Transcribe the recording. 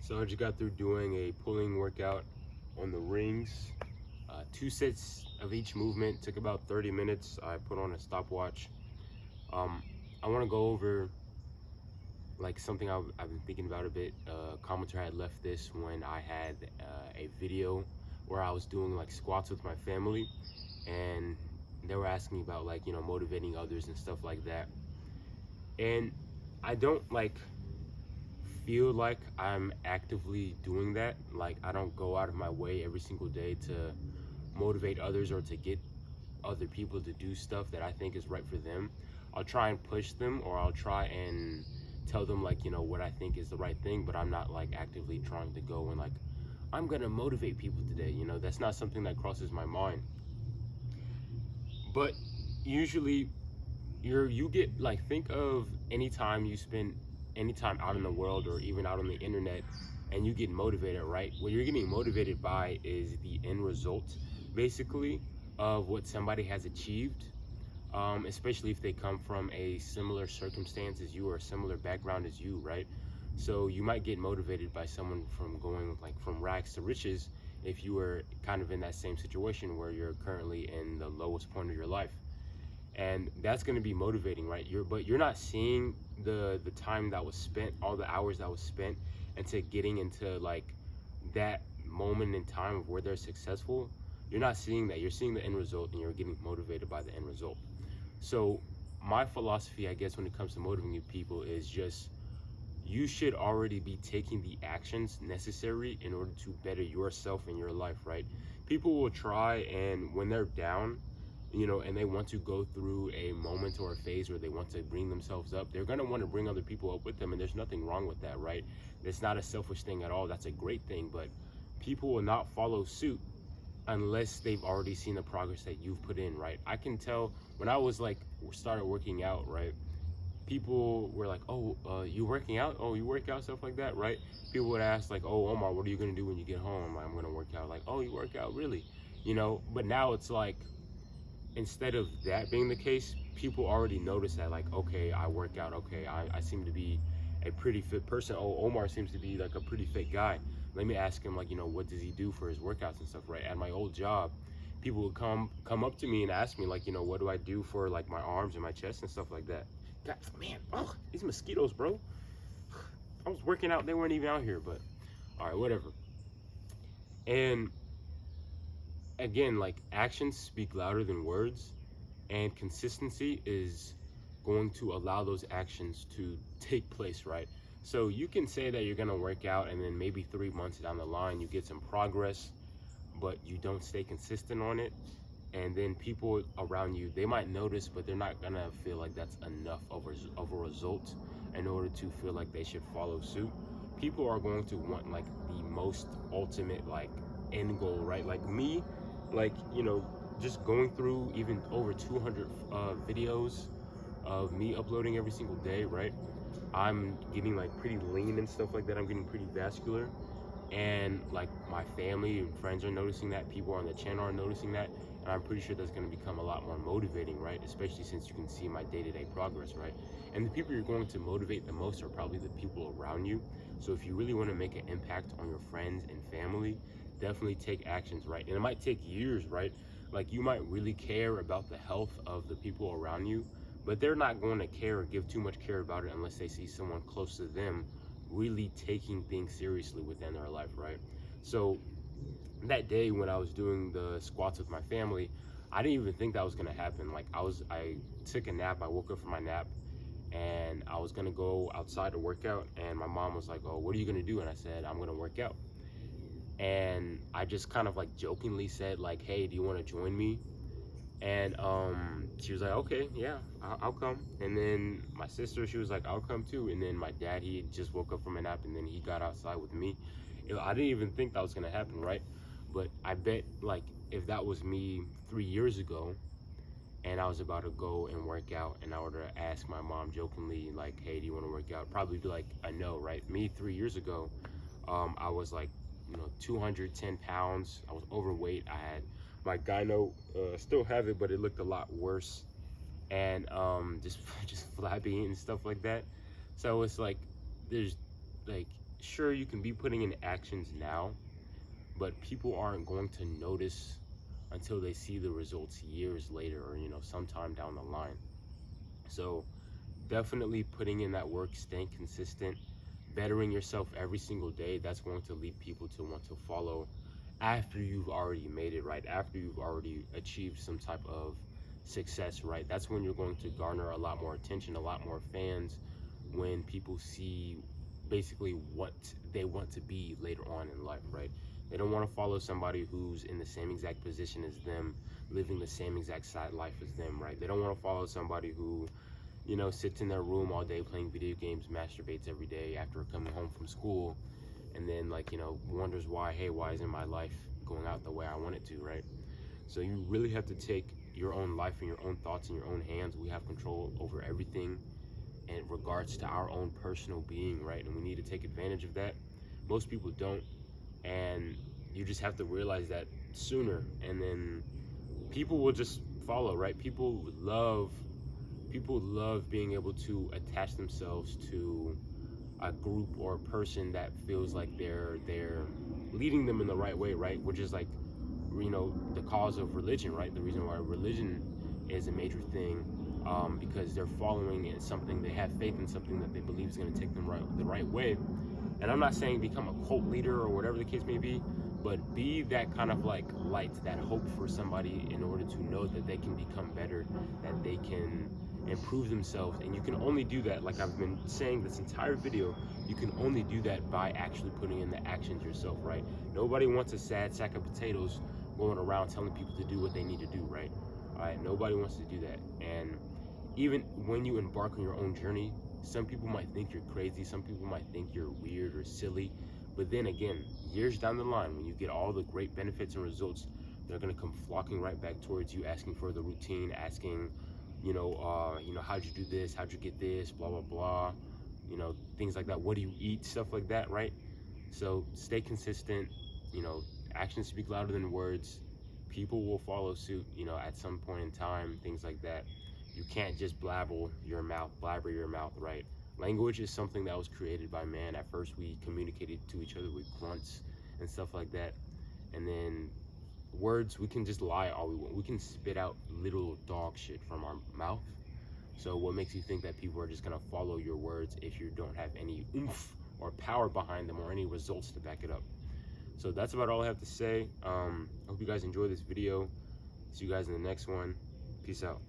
So I just got through doing a pulling workout on the rings. 2 sets of each movement, took about 30 minutes. I put on a stopwatch. I want to go over like something I've been thinking about a bit. Commenter had left this when I had a video where I was doing like squats with my family, and they were asking about like, you know, motivating others and stuff like that. And I don't like feel like I'm actively doing that. Like, I don't go out of my way every single day to motivate others or to get other people to do stuff that I think is right for them. I'll try and push them, or I'll try and tell them like, you know, what I think is the right thing, but I'm not like actively trying to go and like, I'm gonna motivate people today. You know, that's not something that crosses my mind. But usually you get like, think of any time you spend any time out in the world or even out on the internet and you get motivated, right? What you're getting motivated by is the end result, basically, of what somebody has achieved, especially if they come from a similar circumstance as you or a similar background as you, right? So you might get motivated by someone from going like from rags to riches if you were kind of in that same situation where you're currently in the lowest point of your life. And that's going to be motivating, right? But you're not seeing the time that was spent, all the hours that was spent into getting into like that moment in time of where they're successful. You're not seeing that. You're seeing the end result, and you're getting motivated by the end result. So my philosophy, I guess, when it comes to motivating people is just, you should already be taking the actions necessary in order to better yourself in your life, right? People will try, and when they're down, you know, and they want to go through a moment or a phase where they want to bring themselves up, they're going to want to bring other people up with them, and there's nothing wrong with that, right? It's not a selfish thing at all. That's a great thing. But people will not follow suit unless they've already seen the progress that you've put in, right? I can tell when I was like started working out, right? People were like, oh, you working out? Oh, you work out, stuff like that, right? People would ask like, oh, Omar, what are you going to do when you get home? I'm going to work out. Like, oh, you work out, really? You know, but now it's like, instead of that being the case, people already notice that, like, okay, I work out, okay, I seem to be a pretty fit person. Oh, Omar seems to be like a pretty fit guy. Let me ask him, like, you know, what does he do for his workouts and stuff, right? At my old job, people would come up to me and ask me, like, you know, what do I do for like my arms and my chest and stuff like that. God, man, oh, these mosquitoes, bro. I was working out, they weren't even out here, but all right, whatever. And again, like, actions speak louder than words, and consistency is going to allow those actions to take place, right? So you can say that you're going to work out, and then maybe 3 months down the line you get some progress, but you don't stay consistent on it, and then people around you, they might notice, but they're not going to feel like that's enough of a result in order to feel like they should follow suit. People are going to want like the most ultimate like end goal, right? Like me, like, you know, just going through even over 200 videos of me uploading every single day, right? I'm getting like pretty lean and stuff like that. I'm getting pretty vascular, and like my family and friends are noticing that, people on the channel are noticing that, and I'm pretty sure that's going to become a lot more motivating, right? Especially since you can see my day-to-day progress, right? And the people you're going to motivate the most are probably the people around you. So if you really want to make an impact on your friends and family, definitely take actions, right? And it might take years, right? Like, you might really care about the health of the people around you, but they're not going to care or give too much care about it unless they see someone close to them really taking things seriously within their life, right? So that day when I was doing the squats with my family, I didn't even think that was gonna happen. Like, I took a nap, I woke up from my nap, and I was gonna go outside to work out, and my mom was like, oh, what are you gonna do? And I said, I'm gonna work out. And I just kind of like jokingly said like, hey, do you want to join me? And she was like, okay, yeah, I'll come. And then my sister, she was like, I'll come too. And then my dad, he just woke up from a nap, and then he got outside with me. I didn't even think that was gonna happen, right? But I bet, like, if that was me 3 years ago and I was about to go and work out, and I were to ask my mom jokingly like, hey, do you want to work out? Probably be like a no, right? Me 3 years ago, I was like, you know, 210 pounds. I was overweight. I had my gyno, still have it, but it looked a lot worse, and just flabby and stuff like that. So it's like, there's like sure, you can be putting in actions now, but people aren't going to notice until they see the results years later, or sometime down the line. So definitely putting in that work, staying consistent, bettering yourself every single day, that's going to lead people to want to follow after you've already made it, right? After you've already achieved some type of success, right? That's when you're going to garner a lot more attention, a lot more fans, when people see basically what they want to be later on in life, right? They don't want to follow somebody who's in the same exact position as them, living the same exact side life as them, right? They don't want to follow somebody who sits in their room all day playing video games, masturbates every day after coming home from school, and then wonders why isn't my life going out the way I want it to, right? So you really have to take your own life and your own thoughts in your own hands. We have control over everything in regards to our own personal being, right? And we need to take advantage of that. Most people don't, and you just have to realize that sooner, and then people will just follow, right? People love being able to attach themselves to a group or a person that feels like they're leading them in the right way, right? Which is like, the cause of religion, right? The reason why religion is a major thing, because they're following something, they have faith in something that they believe is going to take them the right way. And I'm not saying become a cult leader or whatever the case may be, but be that kind of like light, that hope for somebody, in order to know that they can become better, that they can improve themselves. And you can only do that, like I've been saying this entire video, you can only do that by actually putting in the actions yourself, right? Nobody wants a sad sack of potatoes going around telling people to do what they need to do, right? All right, nobody wants to do that. And even when you embark on your own journey, some people might think you're crazy, some people might think you're weird or silly, but then again, years down the line, when you get all the great benefits and results, they're going to come flocking right back towards you, asking for the routine, asking, how'd you do this, how'd you get this, blah blah blah, things like that. What do you eat, stuff like that, right? So stay consistent. Actions speak louder than words. People will follow suit, at some point in time, things like that. You can't just blabber your mouth, right? Language is something that was created by man. At first, we communicated to each other with grunts and stuff like that. And then words, we can just lie all we want. We can spit out little dog shit from our mouth. So what makes you think that people are just gonna follow your words if you don't have any oomph or power behind them or any results to back it up? So that's about all I have to say. I hope you guys enjoy this video. See you guys in the next one. Peace out.